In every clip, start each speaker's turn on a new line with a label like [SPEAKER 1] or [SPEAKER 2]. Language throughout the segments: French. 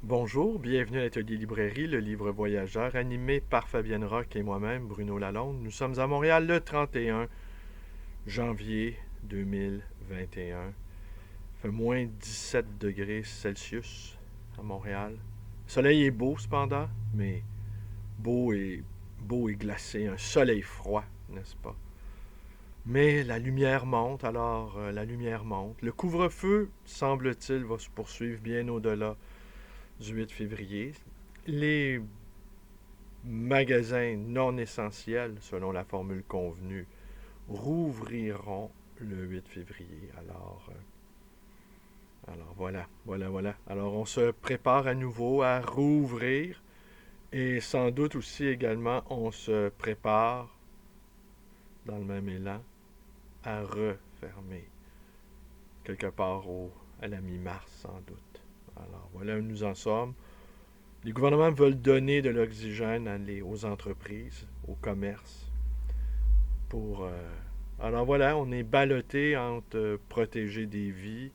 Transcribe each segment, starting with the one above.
[SPEAKER 1] Bonjour, bienvenue à l'Atelier Librairie, le livre voyageur, animé par Fabienne Roch et moi-même, Bruno Lalonde. Nous sommes à Montréal le 31 janvier 2021. Il fait moins 17 degrés Celsius à Montréal. Le soleil est beau cependant, mais beau et glacé, un soleil froid, n'est-ce pas? Mais la lumière monte, alors la lumière monte. Le couvre-feu, semble-t-il, va se poursuivre bien au-delà du 8 février. Les magasins non essentiels, selon la formule convenue, rouvriront le 8 février. Alors voilà. Alors on se prépare à nouveau à rouvrir et sans doute aussi également on se prépare dans le même élan à refermer quelque part à la mi-mars sans doute. Alors voilà où nous en sommes. Les gouvernements veulent donner de l'oxygène aux entreprises, au commerce, pour... Alors voilà, on est ballotté entre protéger des vies,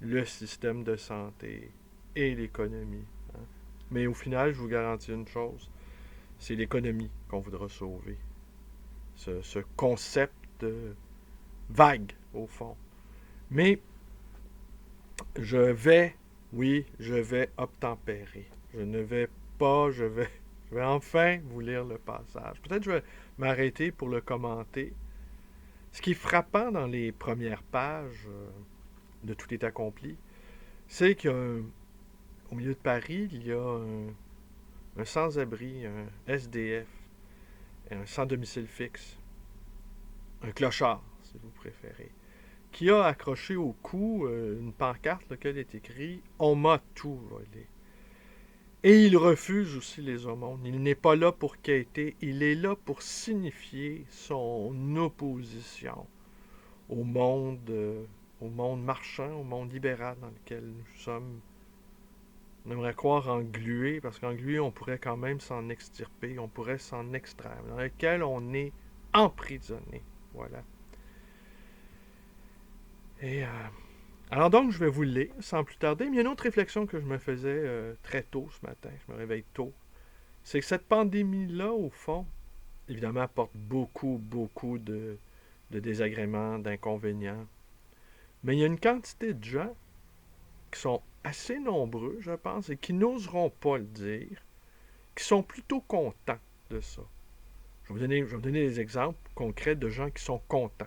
[SPEAKER 1] le système de santé et l'économie. Hein. Mais au final, je vous garantis une chose, c'est l'économie qu'on voudra sauver. Ce concept vague, au fond. Mais je vais obtempérer. Je ne vais pas, je vais enfin vous lire le passage. Peut-être que je vais m'arrêter pour le commenter. Ce qui est frappant dans les premières pages de Tout est accompli, c'est qu'au milieu de Paris, il y a un sans-abri, un SDF, un sans domicile fixe, un clochard, si vous préférez, qui a accroché au cou une pancarte laquelle est écrit On m'a tout volé. Et il refuse aussi les aumônes. Il n'est pas là pour quêter, il est là pour signifier son opposition au monde, au monde marchand, au monde libéral dans lequel nous sommes. On aimerait croire englué, parce qu'englué, on pourrait quand même s'en extirper, on pourrait s'en extraire, dans lequel on est emprisonné. Voilà. Et alors donc, je vais vous le lire sans plus tarder. Mais il y a une autre réflexion que je me faisais très tôt ce matin, je me réveille tôt, c'est que cette pandémie-là, au fond, évidemment, apporte beaucoup de désagréments, d'inconvénients. Mais il y a une quantité de gens qui sont assez nombreux, je pense, et qui n'oseront pas le dire, qui sont plutôt contents de ça. Je vais vous donner des exemples concrets de gens qui sont contents.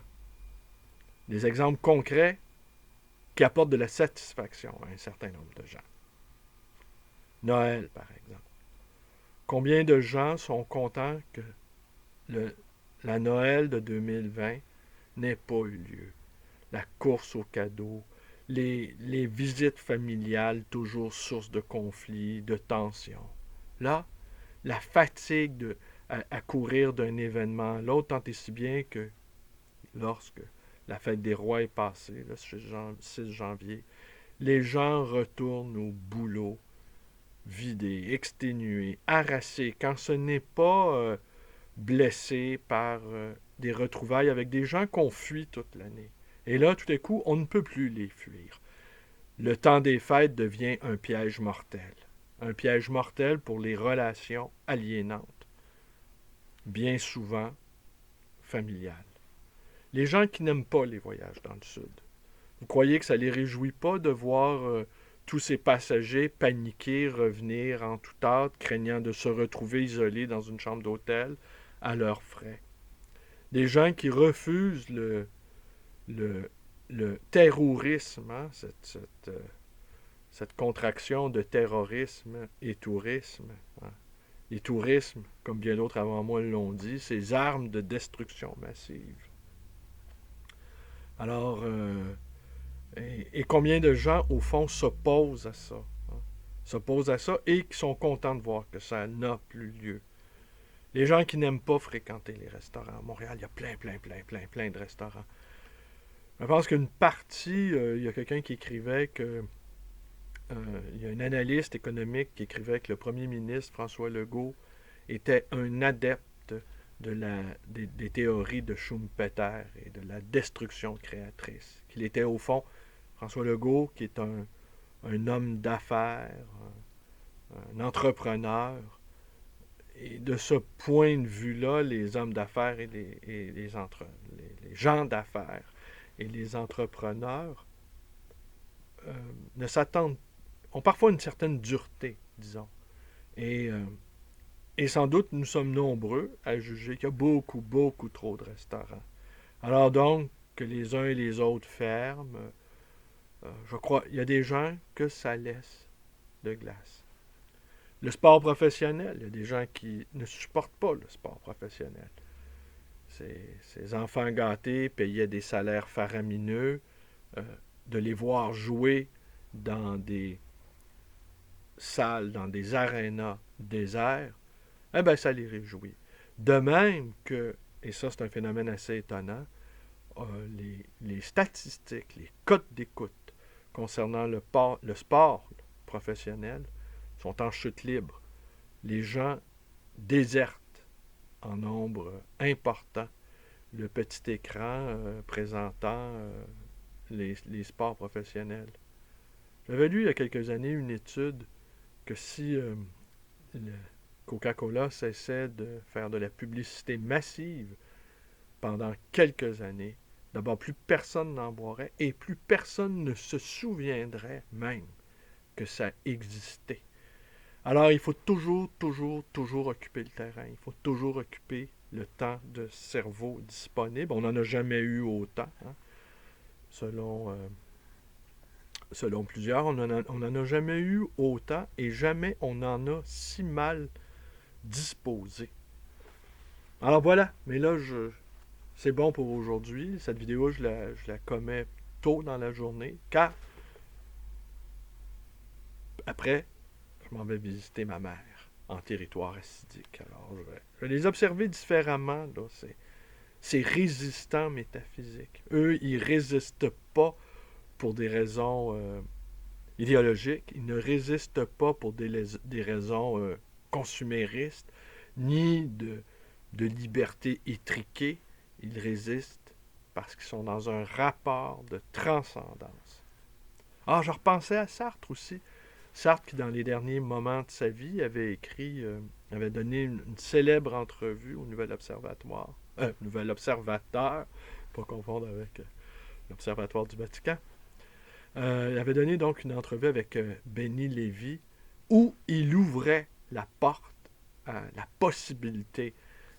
[SPEAKER 1] Des exemples concrets qui apportent de la satisfaction à un certain nombre de gens. Noël, par exemple. Combien de gens sont contents que le, la Noël de 2020 n'ait pas eu lieu? La course aux cadeaux, les visites familiales, toujours source de conflits, de tensions. Là, la fatigue à courir d'un événement à l'autre, tant et si bien que lorsque la fête des rois est passée, le 6 janvier, les gens retournent au boulot, vidés, exténués, harassés, quand ce n'est pas blessés par des retrouvailles avec des gens qu'on fuit toute l'année. Et là, tout à coup, on ne peut plus les fuir. Le temps des fêtes devient un piège mortel. Un piège mortel pour les relations aliénantes, bien souvent familiales. Les gens qui n'aiment pas les voyages dans le Sud, vous croyez que ça ne les réjouit pas de voir tous ces passagers paniquer, revenir en tout hâte, craignant de se retrouver isolés dans une chambre d'hôtel à leurs frais? Des gens qui refusent le, le terrorisme, hein, cette contraction de terrorisme et tourisme. Hein. Les tourismes, comme bien d'autres avant moi l'ont dit, ces armes de destruction massive. Alors, et combien de gens, au fond, s'opposent à ça? Hein? S'opposent à ça et qui sont contents de voir que ça n'a plus lieu. Les gens qui n'aiment pas fréquenter les restaurants. À Montréal, il y a plein de restaurants. Je pense qu'une partie, il y a quelqu'un qui écrivait que il y a un analyste économique qui écrivait que le premier ministre François Legault était un adepte des théories de Schumpeter et de la destruction créatrice. Qu'il était au fond, François Legault, qui est un homme d'affaires, un entrepreneur. Et de ce point de vue-là, les hommes d'affaires et les gens d'affaires et les entrepreneurs ne s'attendent, ont parfois une certaine dureté, disons. Et, euh, et sans doute, nous sommes nombreux à juger qu'il y a beaucoup, beaucoup trop de restaurants. Alors donc, que les uns et les autres ferment, je crois, il y a des gens que ça laisse de glace. Le sport professionnel, il y a des gens qui ne supportent pas le sport professionnel. Ces enfants gâtés payaient des salaires faramineux, euh, de les voir jouer dans des salles, dans des arénas déserts, eh bien, ça les réjouit. De même que, et ça c'est un phénomène assez étonnant, les statistiques, les cotes d'écoute concernant le sport professionnel sont en chute libre. Les gens désertent en nombre important le petit écran présentant les sports professionnels. J'avais lu il y a quelques années une étude que si Coca-Cola cessait de faire de la publicité massive pendant quelques années, d'abord plus personne n'en boirait et plus personne ne se souviendrait même que ça existait. Alors il faut toujours, toujours, toujours occuper le terrain. Il faut toujours occuper le temps de cerveau disponible. On n'en a jamais eu autant, hein, selon selon plusieurs, on n'en a jamais eu autant et jamais on en a si mal disposé. Alors voilà, mais là, c'est bon pour aujourd'hui. Cette vidéo, je la commets tôt dans la journée, car après, je m'en vais visiter ma mère en territoire assidique. Alors, je vais les observer différemment, là, ces résistants métaphysiques. Eux, ils résistent pas pour des raisons idéologiques, ils ne résistent pas pour des raisons consuméristes, ni de liberté étriquée, ils résistent parce qu'ils sont dans un rapport de transcendance. Ah, je repensais à Sartre aussi. Sartre qui, dans les derniers moments de sa vie, avait écrit, avait donné une célèbre entrevue au Nouvel Observatoire, Nouvel Observateur, pas confondre avec l'Observatoire du Vatican. Il avait donné donc une entrevue avec Benny Lévy où il ouvrait la porte à la possibilité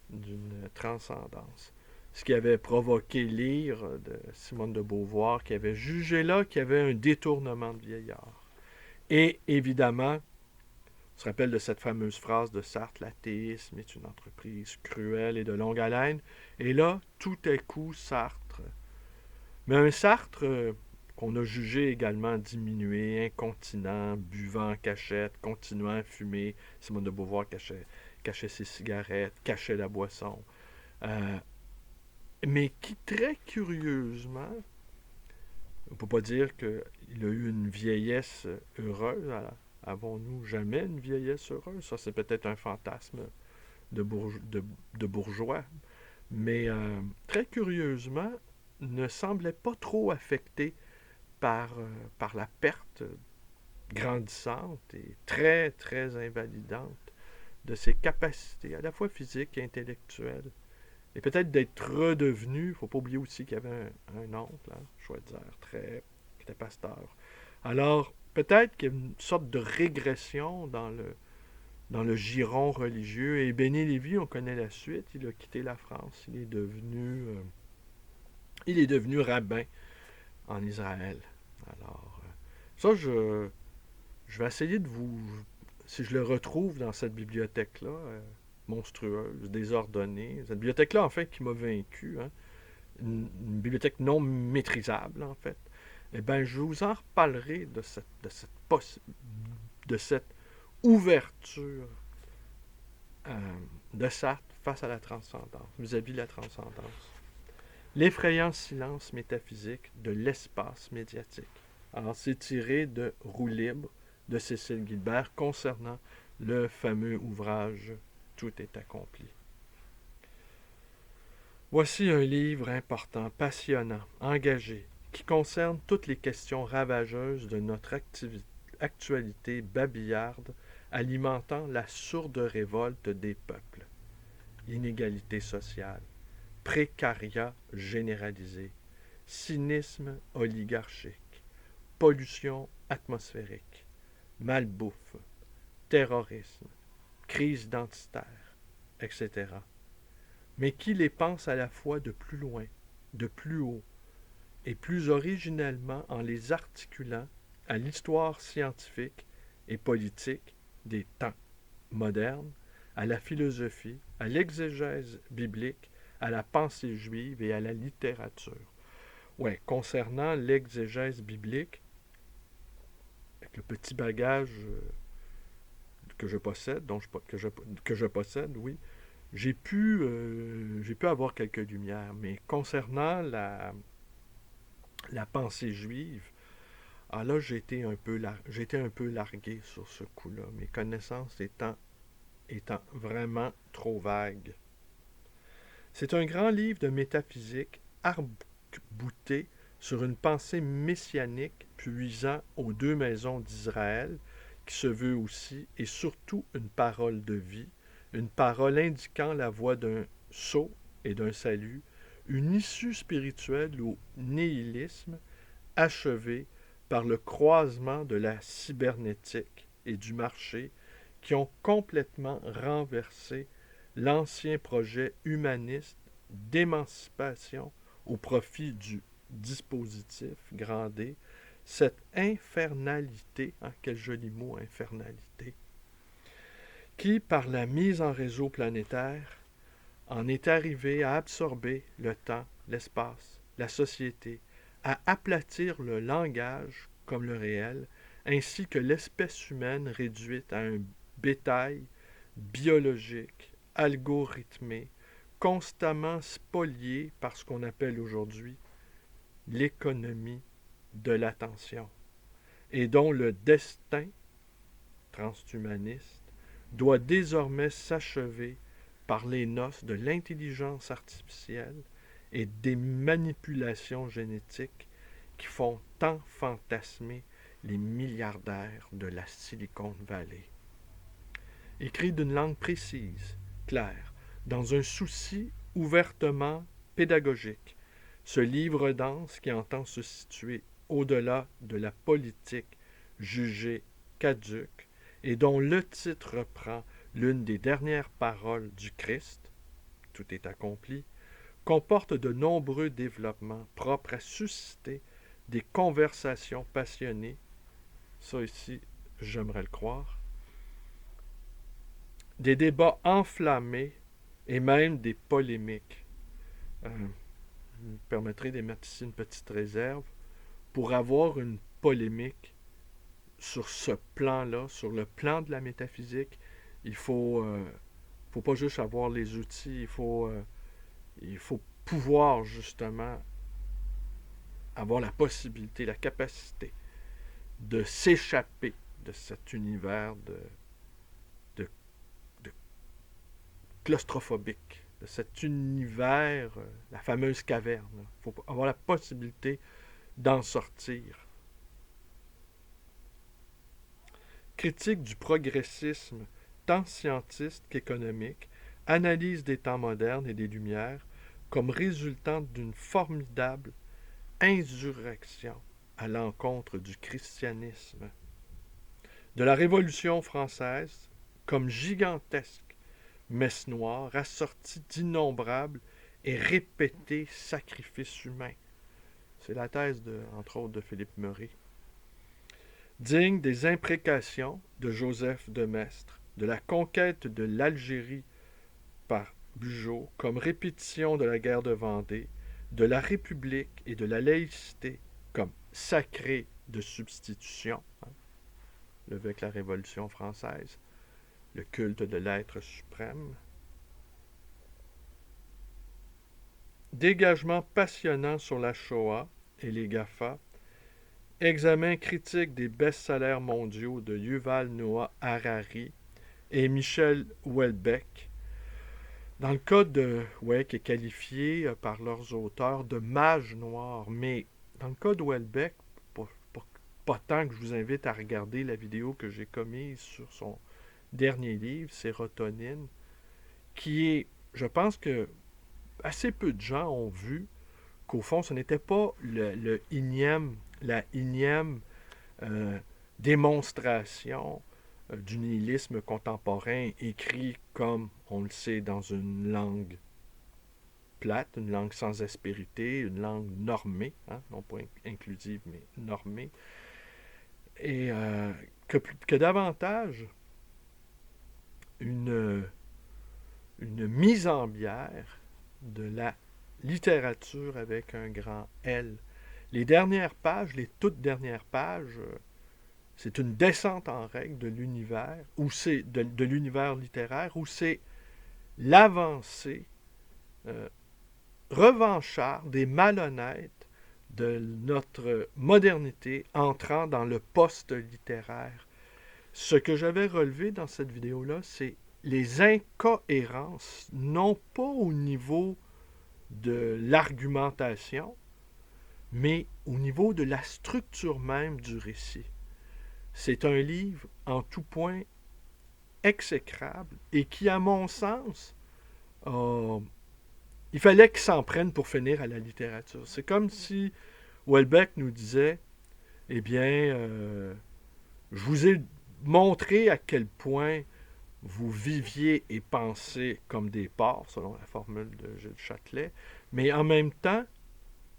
[SPEAKER 1] d'une transcendance. Ce qui avait provoqué l'ire de Simone de Beauvoir, qui avait jugé là qu'il y avait un détournement de vieillard. Et évidemment, on se rappelle de cette fameuse phrase de Sartre, l'athéisme est une entreprise cruelle et de longue haleine. Et là, tout à coup, Sartre. Mais un Sartre qu'on a jugé également diminué, incontinent, buvant en cachette, continuant à fumer. Simone de Beauvoir cachait ses cigarettes, cachait la boisson. Mais qui, très curieusement, on ne peut pas dire qu'il a eu une vieillesse heureuse. Avons-nous jamais une vieillesse heureuse? Ça, c'est peut-être un fantasme de bourgeois. Mais très curieusement, ne semblait pas trop affecté par la perte grandissante et très, très invalidante de ses capacités, à la fois physiques et intellectuelles. Et peut-être d'être redevenu, il ne faut pas oublier aussi qu'il y avait un oncle, hein, Schweitzer, qui était pasteur. Alors, peut-être qu'il y a une sorte de régression dans le giron religieux. Et Benny Lévy, on connaît la suite, il a quitté la France, il est devenu rabbin en Israël. Alors, ça, je vais essayer de si je le retrouve dans cette bibliothèque-là, monstrueuse, désordonnée, cette bibliothèque-là, en fait, qui m'a vaincu, hein, une bibliothèque non maîtrisable, en fait, eh bien, je vous en reparlerai de cette ouverture de Sartre face à la transcendance, vis-à-vis de la transcendance. L'effrayant silence métaphysique de l'espace médiatique. Alors, c'est tiré de Roue libre de Cécile Guilbert concernant le fameux ouvrage Tout est accompli. Voici un livre important, passionnant, engagé, qui concerne toutes les questions ravageuses de notre actualité babillarde alimentant la sourde révolte des peuples. Inégalité sociale, précariat généralisé, cynisme oligarchique, pollution atmosphérique, malbouffe, terrorisme, crise identitaire, etc. Mais qui les pense à la fois de plus loin, de plus haut, et plus originellement en les articulant à l'histoire scientifique et politique des temps modernes, à la philosophie, à l'exégèse biblique, à la pensée juive et à la littérature. Ouais, concernant l'exégèse biblique, avec le petit bagage que je possède, que je possède, oui, j'ai pu avoir quelques lumières, mais concernant la pensée juive, ah là, j'ai été un peu largué sur ce coup-là, mes connaissances étant vraiment trop vagues. C'est un grand livre de métaphysique arc-bouté sur une pensée messianique puisant aux deux maisons d'Israël, qui se veut aussi et surtout une parole de vie, une parole indiquant la voie d'un saut et d'un salut, une issue spirituelle au nihilisme, achevée par le croisement de la cybernétique et du marché qui ont complètement renversé l'ancien projet humaniste d'émancipation au profit du dispositif grand D, cette infernalité, quel joli mot, infernalité, qui, par la mise en réseau planétaire, en est arrivé à absorber le temps, l'espace, la société, à aplatir le langage comme le réel, ainsi que l'espèce humaine réduite à un bétail biologique, algorithmé, constamment spolié par ce qu'on appelle aujourd'hui l'économie de l'attention, et dont le destin transhumaniste doit désormais s'achever par les noces de l'intelligence artificielle et des manipulations génétiques qui font tant fantasmer les milliardaires de la Silicon Valley. Écrit d'une langue précise, claire, dans un souci ouvertement pédagogique, ce livre dense qui entend se situer au-delà de la politique jugée caduque et dont le titre reprend l'une des dernières paroles du Christ, tout est accompli, comporte de nombreux développements propres à susciter des conversations passionnées, ça ici, j'aimerais le croire, des débats enflammés et même des polémiques. Vous me permettrez de mettre ici une petite réserve. Pour avoir une polémique sur ce plan-là, sur le plan de la métaphysique, il faut pas juste avoir les outils, il faut pouvoir justement avoir la possibilité, la capacité de s'échapper de cet univers de claustrophobique, de cet univers, la fameuse caverne. Il faut avoir la possibilité d'en sortir. Critique du progressisme, tant scientiste qu'économique, analyse des temps modernes et des Lumières comme résultant d'une formidable insurrection à l'encontre du christianisme, de la Révolution française comme gigantesque messe noire assortie d'innombrables et répétés sacrifices humains. C'est la thèse, entre autres, de Philippe Meury. Digne des imprécations de Joseph de Maistre, de la conquête de l'Algérie par Bugeaud comme répétition de la guerre de Vendée, de la République et de la laïcité comme sacré de substitution, avec la Révolution française, le culte de l'être suprême. Dégagement passionnant sur la Shoah et les GAFA, examen critique des best-sellers mondiaux de Yuval Noah Harari et Michel Houellebecq. Dans le cas de qui est qualifié par leurs auteurs de mage noir, mais dans le cas de Houellebecq, pas tant que je vous invite à regarder la vidéo que j'ai commise sur son dernier livre, Sérotonine, qui est, je pense que assez peu de gens ont vu qu'au fond, ce n'était pas la énième euh, démonstration du nihilisme contemporain écrit comme on le sait dans une langue plate, une langue sans aspérité, une langue normée, hein, non pas inclusive, mais normée, et que davantage une, une mise en bière de la littérature avec un grand L. Les dernières pages, les toutes dernières pages, c'est une descente en règle de l'univers, ou c'est de l'univers littéraire, où c'est l'avancée euh, revancharde et malhonnête de notre modernité entrant dans le post-littéraire. Ce que j'avais relevé dans cette vidéo-là, c'est les incohérences, non pas au niveau de l'argumentation, mais au niveau de la structure même du récit. C'est un livre en tout point exécrable et qui, à mon sens, il fallait qu'il s'en prenne pour finir à la littérature. C'est comme si Houellebecq nous disait, eh bien, je vous ai montré à quel point vous viviez et pensiez comme des porcs, selon la formule de Gilles Châtelet, mais en même temps,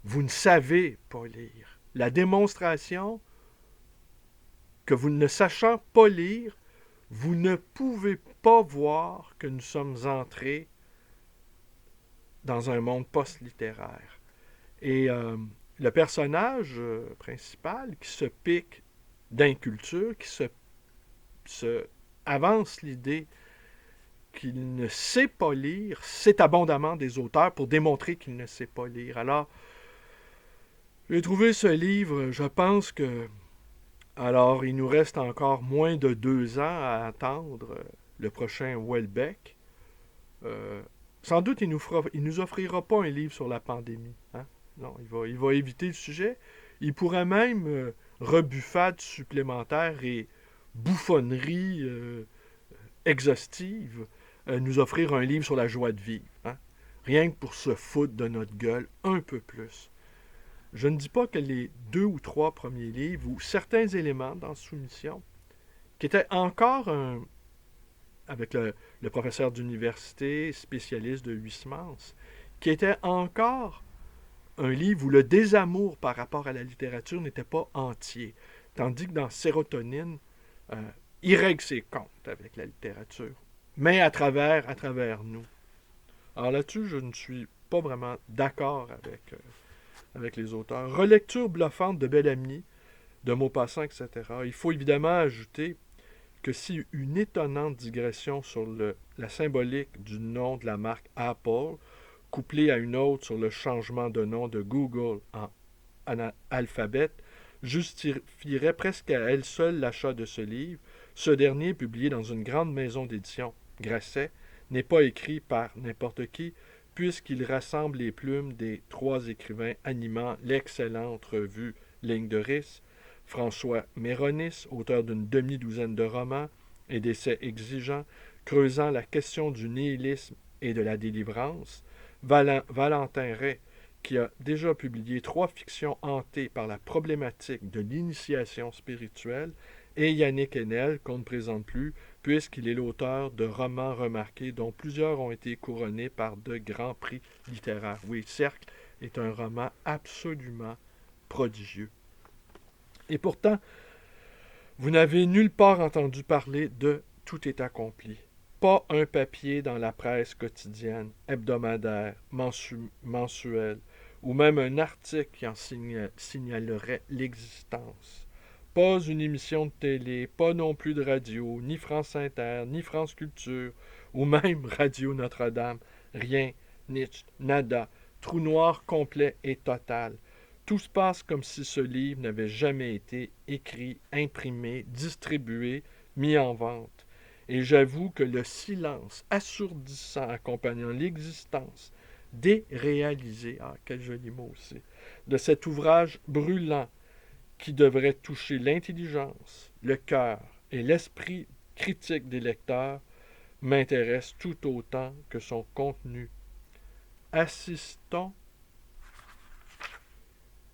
[SPEAKER 1] vous ne savez pas lire. La démonstration que vous ne sachant pas lire, vous ne pouvez pas voir que nous sommes entrés dans un monde post-littéraire. Et le personnage principal qui se pique d'inculture, qui se avance l'idée qu'il ne sait pas lire, c'est abondamment des auteurs pour démontrer qu'il ne sait pas lire. Alors, j'ai trouvé ce livre, je pense que... Alors, il nous reste encore moins de 2 ans à attendre le prochain Houellebecq. Sans doute, il nous offrira pas un livre sur la pandémie. Hein? Non, il va éviter le sujet. Il pourrait même, rebuffade supplémentaire et bouffonnerie exhaustive, nous offrir un livre sur la joie de vivre. Hein? Rien que pour se foutre de notre gueule un peu plus. Je ne dis pas que les 2 ou 3 premiers livres ou certains éléments dans Soumission, qui étaient encore avec le professeur d'université, spécialiste de Huysmans, qui était encore un livre où le désamour par rapport à la littérature n'était pas entier. Tandis que dans Sérotonine, il règle ses comptes avec la littérature, mais à travers nous. Alors là-dessus, je ne suis pas vraiment d'accord avec les auteurs. Relecture bluffante de Bellamy, de Maupassant, etc. Il faut évidemment ajouter que si une étonnante digression sur la symbolique du nom de la marque Apple, couplée à une autre sur le changement de nom de Google en Alphabet, justifierait presque à elle seule l'achat de ce livre, ce dernier, publié dans une grande maison d'édition, Grasset, n'est pas écrit par n'importe qui, puisqu'il rassemble les plumes des 3 écrivains animant l'excellente revue Ligne de Riss, François Méronis, auteur d'une demi-douzaine de romans et d'essais exigeants, creusant la question du nihilisme et de la délivrance, Valentin Ray, qui a déjà publié 3 fictions hantées par la problématique de l'initiation spirituelle, et Yannick Enel, qu'on ne présente plus, puisqu'il est l'auteur de romans remarqués dont plusieurs ont été couronnés par de grands prix littéraires. Oui, Cercle est un roman absolument prodigieux. Et pourtant, vous n'avez nulle part entendu parler de Tout est accompli. Pas un papier dans la presse quotidienne, hebdomadaire, mensuelle, ou même un article qui en signalerait l'existence. Pas une émission de télé, pas non plus de radio, ni France Inter, ni France Culture, ou même Radio Notre-Dame. Rien, niche, nada, trou noir complet et total. Tout se passe comme si ce livre n'avait jamais été écrit, imprimé, distribué, mis en vente. Et j'avoue que le silence assourdissant accompagnant l'existence déréalisée, quel joli mot aussi, de cet ouvrage brûlant, qui devrait toucher l'intelligence, le cœur et l'esprit critique des lecteurs, m'intéresse tout autant que son contenu. Assistons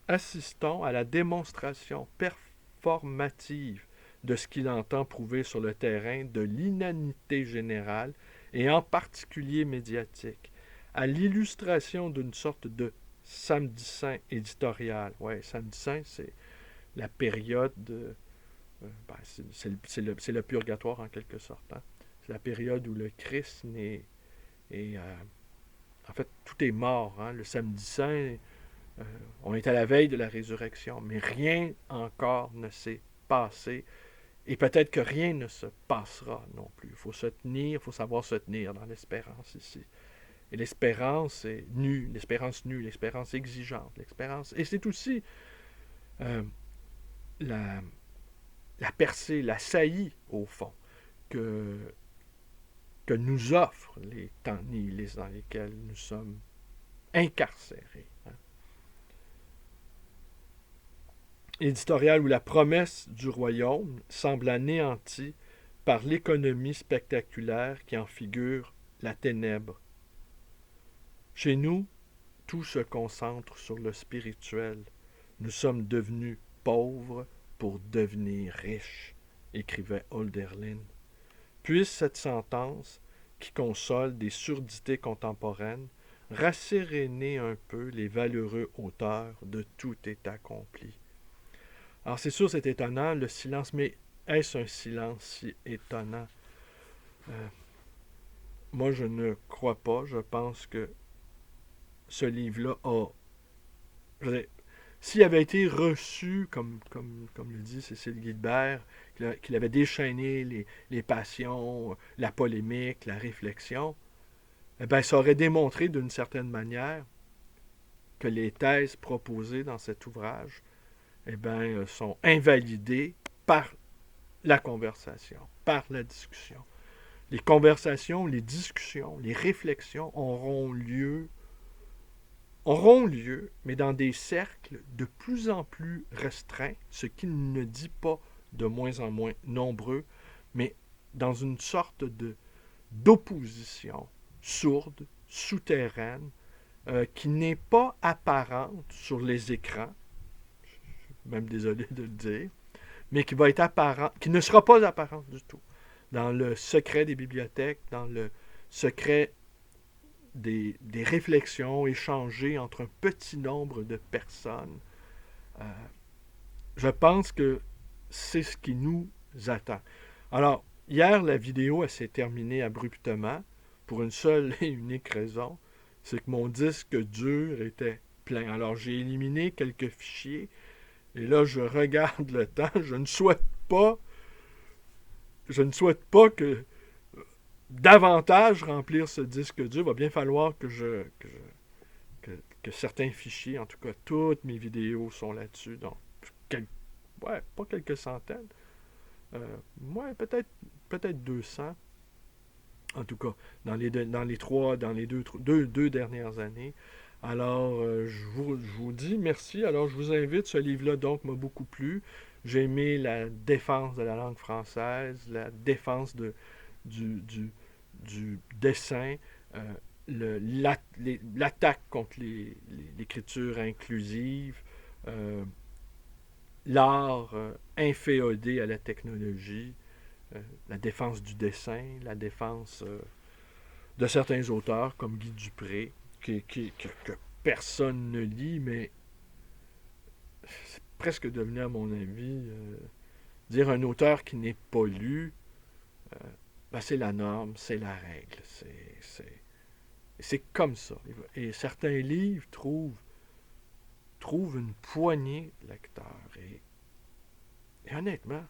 [SPEAKER 1] à la démonstration performative de ce qu'il entend prouver sur le terrain de l'inanité générale et en particulier médiatique, à l'illustration d'une sorte de samedi saint éditorial. Ouais, samedi saint, c'est la période de... c'est le purgatoire en quelque sorte. Hein? C'est la période où le Christ n'est... en fait, tout est mort. Hein? Le samedi saint, on est à la veille de la résurrection, mais rien encore ne s'est passé. Et peut-être que rien ne se passera non plus. Il faut se tenir, il faut savoir se tenir dans l'espérance ici. Et l'espérance est nue, l'espérance exigeante, l'espérance. Et c'est aussi la percée, la saillie, au fond, que nous offrent les temps nihilistes dans lesquels nous sommes incarcérés. Hein. Éditorial où la promesse du royaume semble anéantie par l'économie spectaculaire qui en figure la ténèbre. Chez nous, tout se concentre sur le spirituel. Nous sommes devenus pauvres pour devenir riches, écrivait Hölderlin. Puisse cette sentence, qui console des surdités contemporaines, rasséréner un peu les valeureux auteurs de Tout est accompli. Alors c'est sûr, c'est étonnant, le silence, mais est-ce un silence si étonnant? Moi, je ne crois pas. Je pense que ce livre-là a... S'il avait été reçu, comme le dit Cécile Guilbert, qu'il avait déchaîné les passions, la polémique, la réflexion, eh bien, ça aurait démontré d'une certaine manière que les thèses proposées dans cet ouvrage eh bien, sont invalidées par la conversation, par la discussion. Les conversations, les discussions, les réflexions auront lieu, mais dans des cercles de plus en plus restreints, ce qui ne dit pas de moins en moins nombreux, mais dans une sorte d'opposition sourde, souterraine, qui n'est pas apparente sur les écrans, je suis même désolé de le dire, mais qui va être apparente, qui ne sera pas apparente du tout, dans le secret des bibliothèques, dans le secret des réflexions échangées entre un petit nombre de personnes. Je pense que c'est ce qui nous attend. Alors, hier, la vidéo elle s'est terminée abruptement pour une seule et unique raison, c'est que mon disque dur était plein. Alors, j'ai éliminé quelques fichiers et là, je regarde le temps. Je ne souhaite pas que davantage remplir ce disque dur. Il va bien falloir que certains fichiers, en tout cas toutes mes vidéos sont là-dessus, donc pas quelques centaines, peut-être 200, en tout cas, dans les deux dernières années. Alors, je vous dis merci. Alors, je vous invite, ce livre-là, donc, m'a beaucoup plu. J'ai aimé la défense de la langue française, la défense du dessin, l'attaque contre l'écriture inclusive, l'art inféodé à la technologie, la défense du dessin, la défense de certains auteurs comme Guy Dupré, que personne ne lit, mais c'est presque devenu, à mon avis, dire un auteur qui n'est pas lu, c'est la norme, c'est la règle. C'est comme ça. Et certains livres trouvent une poignée de lecteurs. Et honnêtement,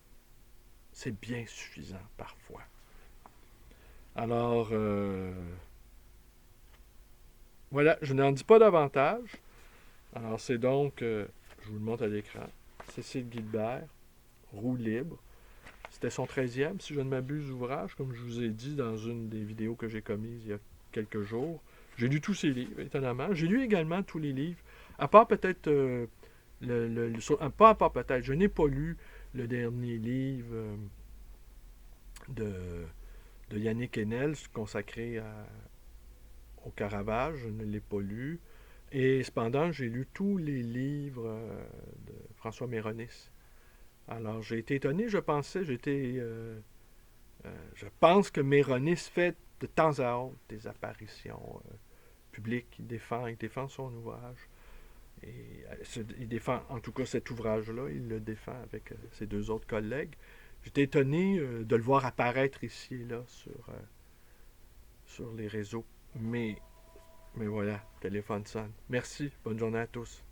[SPEAKER 1] c'est bien suffisant parfois. Alors, voilà, je n'en dis pas davantage. Alors, c'est donc, je vous le montre à l'écran, Cécile Guilbert, Roue libre. C'était son 13e, si je ne m'abuse, ouvrage, comme je vous ai dit dans une des vidéos que j'ai commises il y a quelques jours. J'ai lu tous ses livres, étonnamment. J'ai lu également tous les livres, à part peut-être pas peut-être, je n'ai pas lu le dernier livre de, de Yannick Enel consacré au Caravage, je ne l'ai pas lu. Et cependant, j'ai lu tous les livres de François Méronis. Alors, j'ai été étonné, je pense que Méronis fait de temps à autre des apparitions publiques, il défend son ouvrage. Et il défend, en tout cas cet ouvrage-là, il le défend avec ses deux autres collègues. J'étais étonné de le voir apparaître ici et là sur les réseaux. Mais voilà, téléphone sonne. Merci, bonne journée à tous.